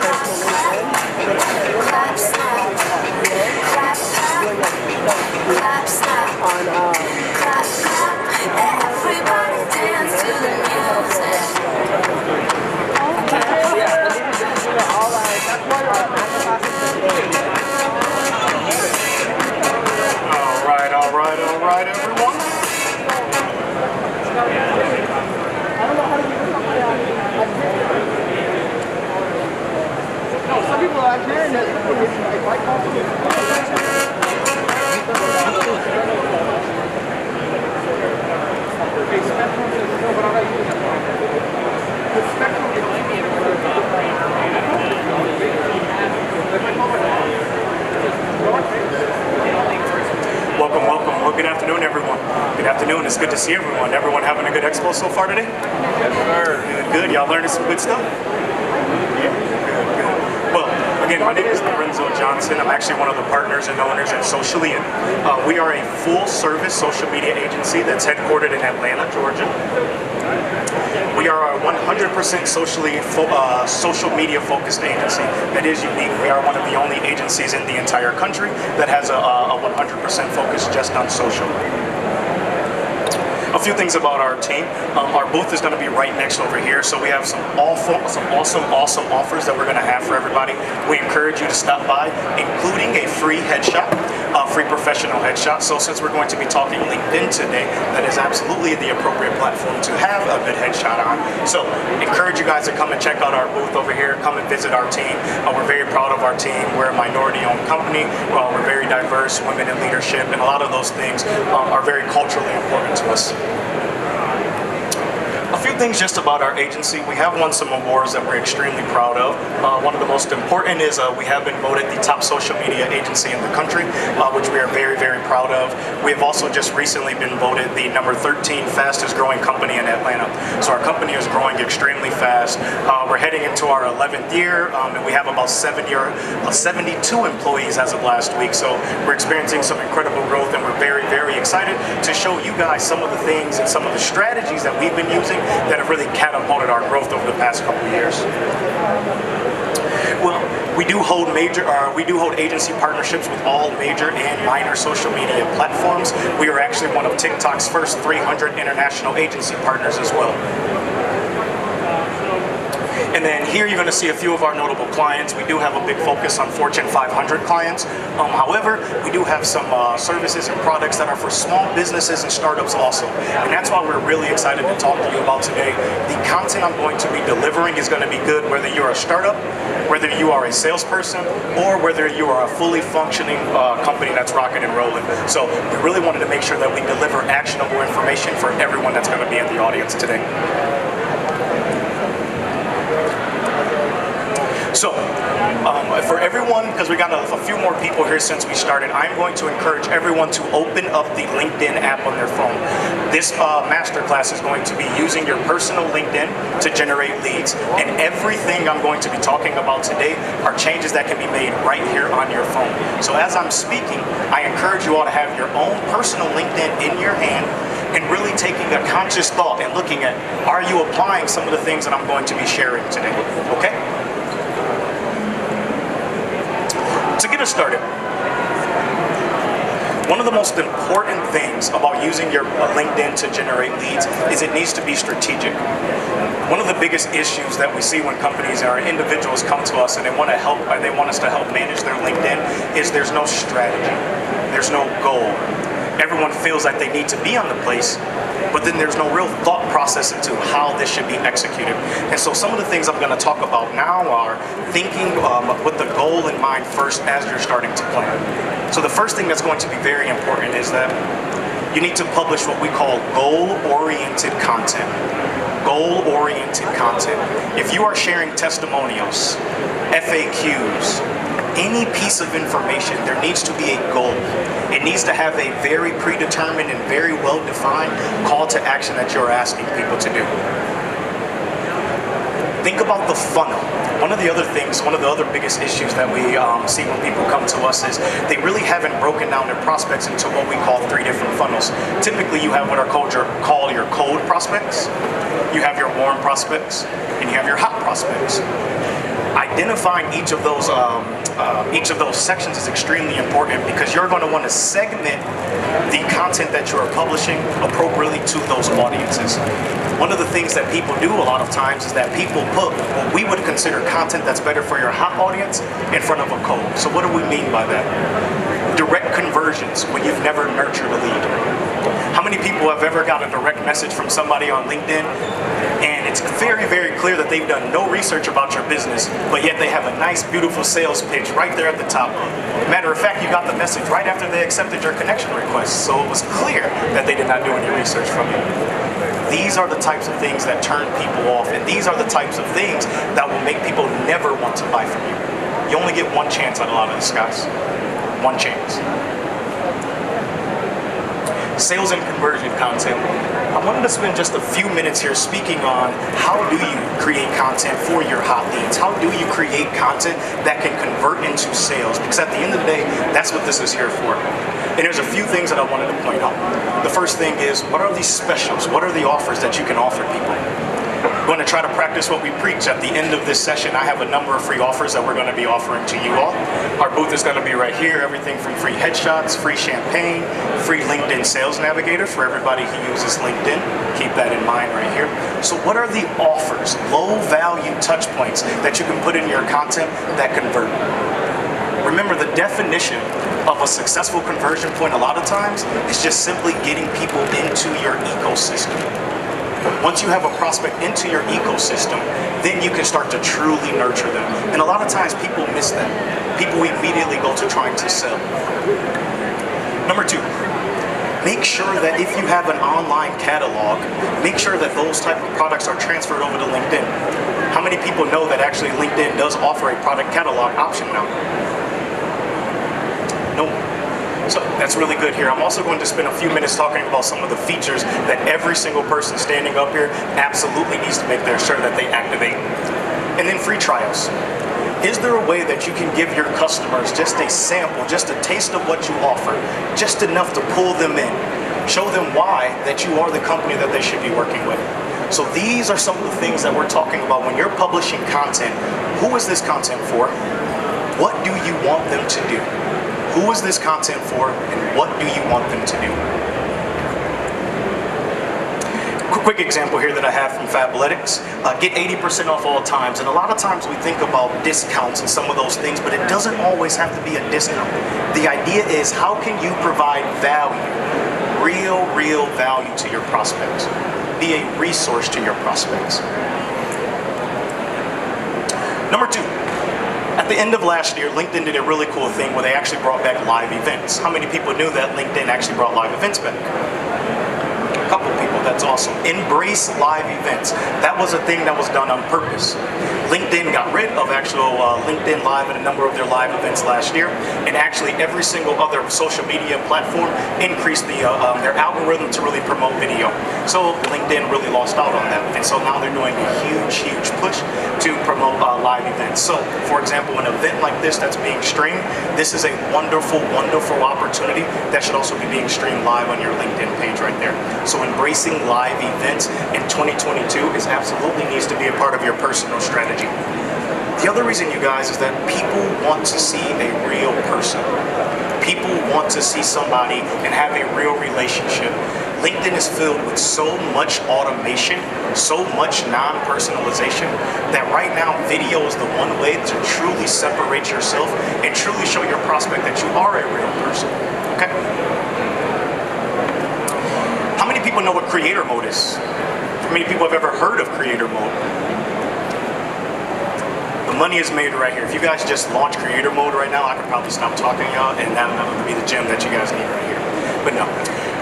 All right, everyone. No, some people are hearing it. Welcome, welcome. Well, good afternoon, everyone. Good afternoon. It's good to see everyone. Everyone having a good expo so far today? Good, good. Y'all learning some good stuff? Yeah, good, good. Well, again, my name is Lorenzo Johnson. I'm actually one of the partners and owners at Socially. We are a full-service social media agency that's headquartered in Atlanta, Georgia. We are a 100% social media focused agency that is unique. We are one of the only agencies in the entire country that has a 100% focus just on social. A few things about our team. Our booth is going to be right next over here, so we have some awesome offers that we're going to have for everybody. We encourage you to stop by, including a free headshot, free professional headshot. So since we're going to be talking LinkedIn today, that is absolutely the appropriate platform to have a good headshot on. So encourage you guys to come and check out our booth over here. Come and visit our team. We're very proud of our team. We're a minority-owned company. We're very diverse, women in leadership, and a lot of those things are very culturally important to us. A few things just about our agency. We have won some awards that we're extremely proud of. One of the most important is we have been voted the top social media agency in the country, which we are very, very proud of. We have also just recently been voted the number 13 fastest growing company in Atlanta. So our company is growing extremely fast. We're heading into our 11th year, and we have about 72 employees as of last week. So we're experiencing some incredible growth, and we're very, very excited to show you guys some of the things and some of the strategies that we've been using that have really catapulted our growth over the past couple of years. Well, we do hold agency partnerships with all major and minor social media platforms. We are actually one of TikTok's first 300 international agency partners as well. And then here you're going to see a few of our notable clients. We do have a big focus on Fortune 500 clients. However, we do have some services and products that are for small businesses and startups also. And that's why we're really excited to talk to you about today. The content I'm going to be delivering is going to be good whether you're a startup, whether you are a salesperson, or whether you are a fully functioning company that's rocking and rolling. So we really wanted to make sure that we deliver actionable information for everyone that's going to be in the audience today. So, for everyone, because we got a few more people here since we started, I'm going to encourage everyone to open up the LinkedIn app on their phone. This masterclass is going to be using your personal LinkedIn to generate leads. And everything I'm going to be talking about today are changes that can be made right here on your phone. So as I'm speaking, I encourage you all to have your own personal LinkedIn in your hand and really taking a conscious thought and looking at, are you applying some of the things that I'm going to be sharing today, okay? To get us started, one of the most important things about using your LinkedIn to generate leads is it needs to be strategic. One of the biggest issues that we see when companies or individuals come to us and they want us to help manage their LinkedIn is there's no strategy, there's no goal. Everyone feels like they need to be on the place, but then there's no real thought process into how this should be executed. And so some of the things I'm going to talk about now are thinking with the goal in mind first as you're starting to plan. So the first thing that's going to be very important is that you need to publish what we call goal-oriented content. Goal-oriented content. If you are sharing testimonials, FAQs, any piece of information, there needs to be a goal. It needs to have a very predetermined and very well-defined call to action that you're asking people to do. Think about the funnel. One of the other biggest issues that we see when people come to us is they really haven't broken down their prospects into what we call 3 different funnels. Typically, you have what are called your cold prospects, you have your warm prospects, and you have your hot prospects. I identifying each of those sections is extremely important, because you're going to want to segment the content that you're publishing appropriately to those audiences. One of the things that people do a lot of times is that people put what we would consider content that's better for your hot audience in front of a cold. So what do we mean by that? Direct conversions when you've never nurtured a lead. How many people have ever got a direct message from somebody on LinkedIn and it's very, very clear that they've done no research about your business, but yet they have a nice, beautiful sales pitch right there at the top? Matter of fact, you got the message right after they accepted your connection request, so it was clear that they did not do any research from you. These are the types of things that turn people off, and these are the types of things that will make people never want to buy from you. You only get one chance on a lot of this, guys. One chance. Sales and conversion content. I wanted to spend just a few minutes here speaking on how do you create content for your hot leads? How do you create content that can convert into sales? Because at the end of the day, that's what this is here for. And there's a few things that I wanted to point out. The first thing is, what are these specials? What are the offers that you can offer people? We're going to try to practice what we preach. At the end of this session, I have a number of free offers that we're going to be offering to you all. Our booth is going to be right here. Everything from free headshots, free champagne, free LinkedIn Sales Navigator for everybody who uses LinkedIn. Keep that in mind right here. So what are the offers, low value touch points that you can put in your content that convert? Remember, the definition of a successful conversion point a lot of times is just simply getting people into your ecosystem. Once you have a prospect into your ecosystem, then you can start to truly nurture them. And a lot of times people miss that. People immediately go to trying to sell. Number two, make sure that if you have an online catalog, make sure that those type of products are transferred over to LinkedIn. How many people know that actually LinkedIn does offer a product catalog option now? No. So that's really good here. I'm also going to spend a few minutes talking about some of the features that every single person standing up here absolutely needs to make sure that they activate. And then free trials. Is there a way that you can give your customers just a sample, just a taste of what you offer, just enough to pull them in, show them why that you are the company that they should be working with? So these are some of the things that we're talking about when you're publishing content. Who is this content for? What do you want them to do? Who is this content for, and what do you want them to do? Quick example here that I have from Fabletics. Get 80% off all times. And a lot of times we think about discounts and some of those things, but it doesn't always have to be a discount. The idea is, how can you provide value, real value to your prospects? Be a resource to your prospects. Number two. At the end of last year, LinkedIn did a really cool thing where they actually brought back live events. How many people knew that LinkedIn actually brought live events back? A couple people, that's awesome. Embrace live events. That was a thing that was done on purpose. LinkedIn got rid of actual LinkedIn Live and a number of their live events last year, and actually every single other social media platform increased their algorithm to really promote video. So LinkedIn really lost out on that, and so now they're doing a huge push to promote live events. So, for example, an event like this that's being streamed, this is a wonderful opportunity that should also be being streamed live on your LinkedIn page right there. So embracing live events in 2022 is absolutely needs to be a part of your personal strategy. The other reason, you guys, is that people want to see a real person. People want to see somebody and have a real relationship. LinkedIn is filled with so much automation, so much non-personalization, that right now video is the one way to truly separate yourself and truly show your prospect that you are a real person. Okay? How many people know what creator mode is? How many people have ever heard of creator mode? The money is made right here. If you guys just launch creator mode right now, I could probably stop talking to y'all, and that would be the gem that you guys need right here. But no.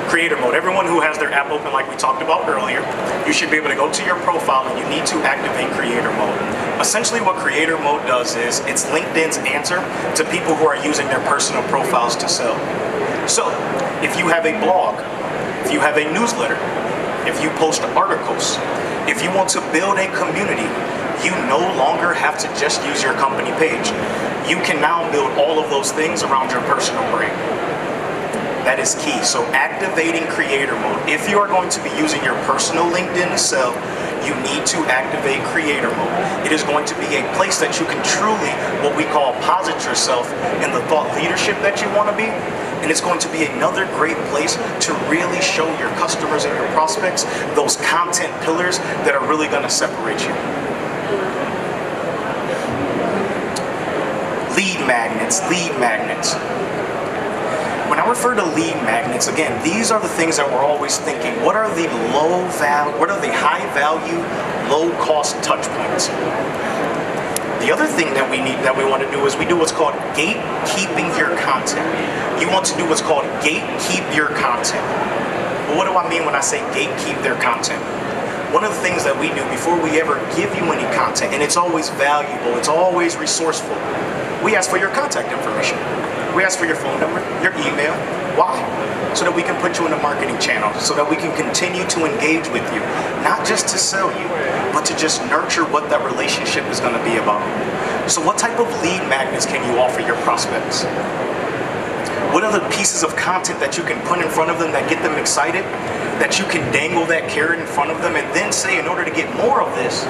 Creator mode. Everyone who has their app open, like we talked about earlier, you should be able to go to your profile and you need to activate creator mode. Essentially what creator mode does is it's LinkedIn's answer to people who are using their personal profiles to sell. So if you have a blog, if you have a newsletter, if you post articles, if you want to build a community, you no longer have to just use your company page. You can now build all of those things around your personal brand. That is key. So activating creator mode. If you are going to be using your personal LinkedIn to sell, you need to activate creator mode. It is going to be a place that you can truly, what we call, posit yourself in the thought leadership that you want to be. And it's going to be another great place to really show your customers and your prospects those content pillars that are really going to separate you. Lead magnets, lead magnets. When I refer to lead magnets, again, these are the things that we're always thinking. What are the high value, low cost touch points? The other thing that we want to do is we do what's called gatekeeping your content. You want to do what's called gatekeep your content. But what do I mean when I say gatekeep their content? One of the things that we do before we ever give you any content, and it's always valuable, it's always resourceful, we ask for your contact information. We ask for your phone number, your email. Why? So that we can put you in a marketing channel, so that we can continue to engage with you, not just to sell you, but to just nurture what that relationship is going to be about. So what type of lead magnets can you offer your prospects? What are the pieces of content that you can put in front of them that get them excited, that you can dangle that carrot in front of them and then say, in order to get more of this,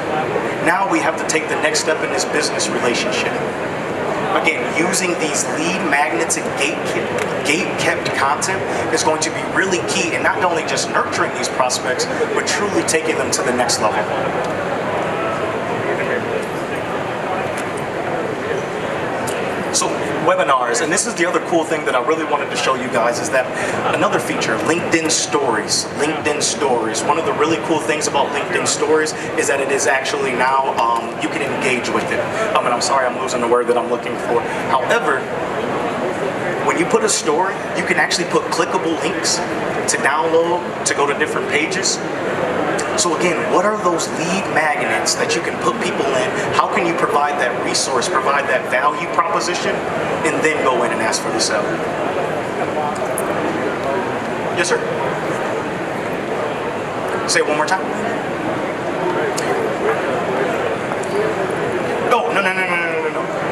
now we have to take the next step in this business relationship. Again, using these lead magnets and gate-kept content is going to be really key in not only just nurturing these prospects, but truly taking them to the next level. So webinars, and this is the other cool thing that I really wanted to show you guys, is that another feature, LinkedIn Stories. LinkedIn Stories. One of the really cool things about LinkedIn Stories is that it is actually now, you can engage with it. And I'm sorry, I'm losing the word that I'm looking for. However, when you put a story, you can actually put clickable links to download, to go to different pages. So again, what are those lead magnets that you can put people in? How can you provide that resource, provide that value proposition, and then go in and ask for the sale? Yes, sir. Say it one more time. No.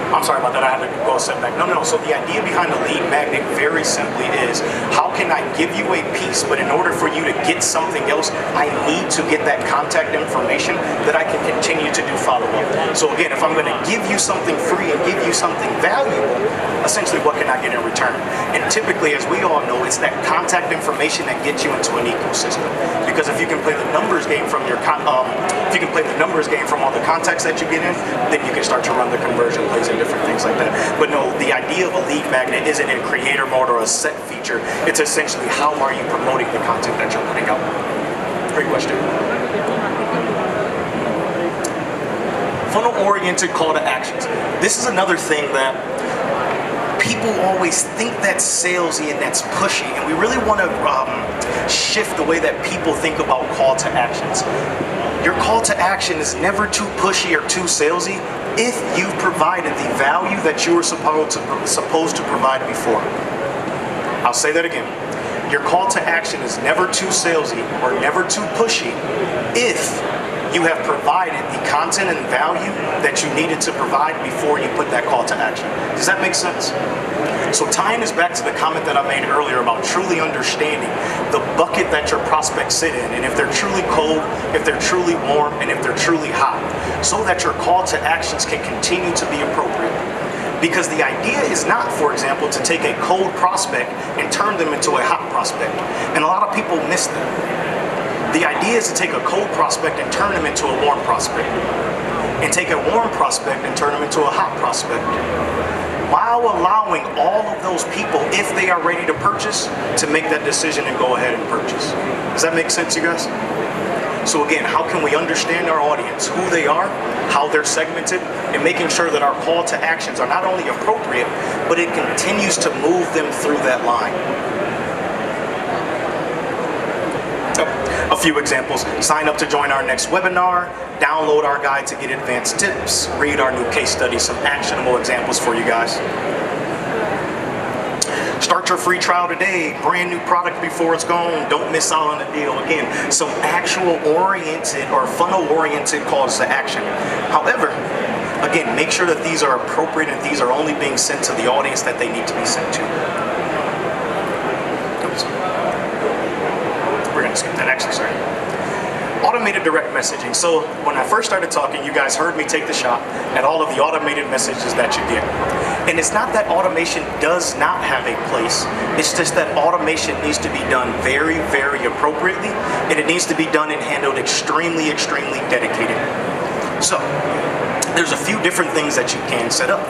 I'm sorry about that. I had to go a step back. No. So the idea behind the lead magnet very simply is, how can I give you a piece, but in order for you to get something else, I need to get that contact information that I can continue to do follow-up. So again, if I'm going to give you something free and give you something valuable, essentially what can I get in return? And typically, as we all know, it's that contact information that gets you into an ecosystem. Because if you can play the numbers game from if you can play the numbers game from all the contacts that you get in, then you can start to run the conversion plays and different things like that. But no, the idea of a lead magnet isn't in creator mode or a set feature. It's essentially, how are you promoting the content that you're putting out? Great question. Funnel-oriented call to actions. This is another thing that people always think that's salesy and that's pushy, and we really want to shift the way that people think about call to actions. Your call to action is never too pushy or too salesy if you've provided the value that you were supposed to provide before. I'll say that again. Your call to action is never too salesy or never too pushy if you have provided the content and value that you needed to provide before you put that call to action. Does that make sense? So tying this back to the comment that I made earlier about truly understanding the bucket that your prospects sit in, and if they're truly cold, if they're truly warm, and if they're truly hot, so that your call to actions can continue to be appropriate. Because the idea is not, for example, to take a cold prospect and turn them into a hot prospect. And a lot of people miss that. The idea is to take a cold prospect and turn them into a warm prospect. And take a warm prospect and turn them into a hot prospect. While allowing all of those people, if they are ready to purchase, to make that decision and go ahead and purchase. Does that make sense, you guys? So again, how can we understand our audience, who they are, how they're segmented, and making sure that our call to actions are not only appropriate, but it continues to move them through that line. A few examples: sign up to join our next webinar, download our guide to get advanced tips, read our new case study, some actionable examples for you guys. Start your free trial today, brand new product before it's gone, don't miss out on the deal. Again, some actual oriented or funnel oriented calls to action. However, again, make sure that these are appropriate and these are only being sent to the audience that they need to be sent to. happens. We're going to skip that, actually, sorry. Automated direct messaging. So when I first started talking, you guys heard me take the shot at all of the automated messages that you get. And it's not that automation does not have a place. It's just that automation needs to be done very, very appropriately, and it needs to be done and handled extremely, extremely dedicated. So there's a few different things that you can set up.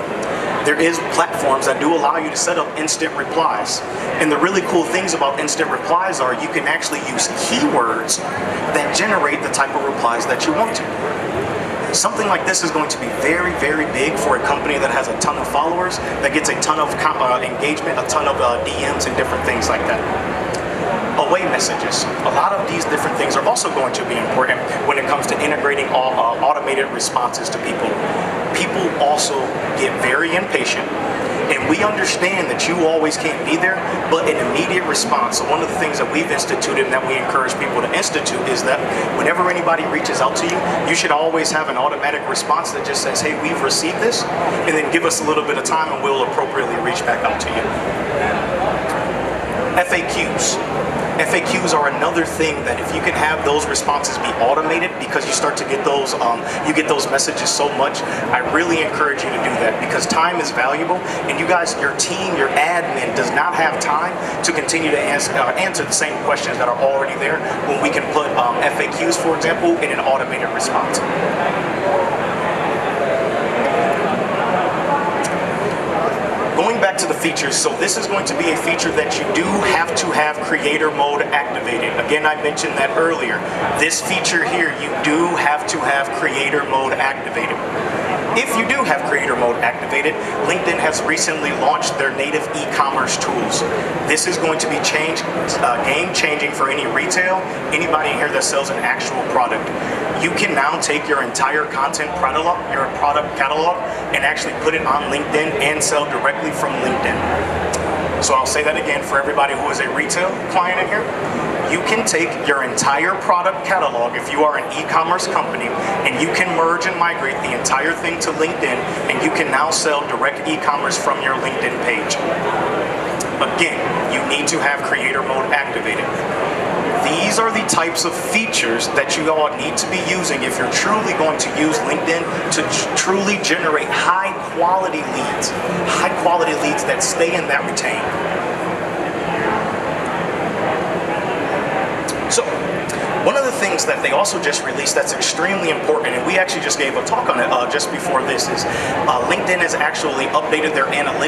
There is platforms that do allow you to set up instant replies. And the really cool things about instant replies are you can actually use keywords that generate the type of replies that you want to. Something like this is going to be very, very big for a company that has a ton of followers, that gets a ton of engagement, a ton of DMs and different things like that. Away messages. A lot of these different things are also going to be important when it comes to integrating automated responses to people. People also get very impatient, and we understand that you always can't be there, but an immediate response. So one of the things that we've instituted and that we encourage people to institute is that whenever anybody reaches out to you, you should always have an automatic response that just says, hey, we've received this, and then give us a little bit of time and we'll appropriately reach back out to you. FAQs. FAQs are another thing that if you can have those responses be automated, because you start to get those, you get those messages so much, I really encourage you to do that, because time is valuable, and you guys, your team, your admin does not have time to continue to answer the same questions that are already there when we can put FAQs, for example, in an automated response. Going back to the features, so this is going to be a feature that you do have to have creator mode activated. Again, I mentioned that earlier. This feature here, you do have to have creator mode activated. If you do have creator mode activated, LinkedIn has recently launched their native e-commerce tools. This is going to be game-changing for any retail, anybody in here that sells an actual product. You can now take your entire content catalog, your product catalog, and actually put it on LinkedIn and sell directly from LinkedIn. So I'll say that again for everybody who is a retail client in here. You can take your entire product catalog if you are an e-commerce company, and you can merge and migrate the entire thing to LinkedIn, and you can now sell direct e-commerce from your LinkedIn page. Again, you need to have creator mode activated. These are the types of features that you all need to be using if you're truly going to use LinkedIn to truly generate high quality leads that stay and that retain. So, one of the things that they also just released that's extremely important, and we actually just gave a talk on it just before this, is LinkedIn has actually updated their analytics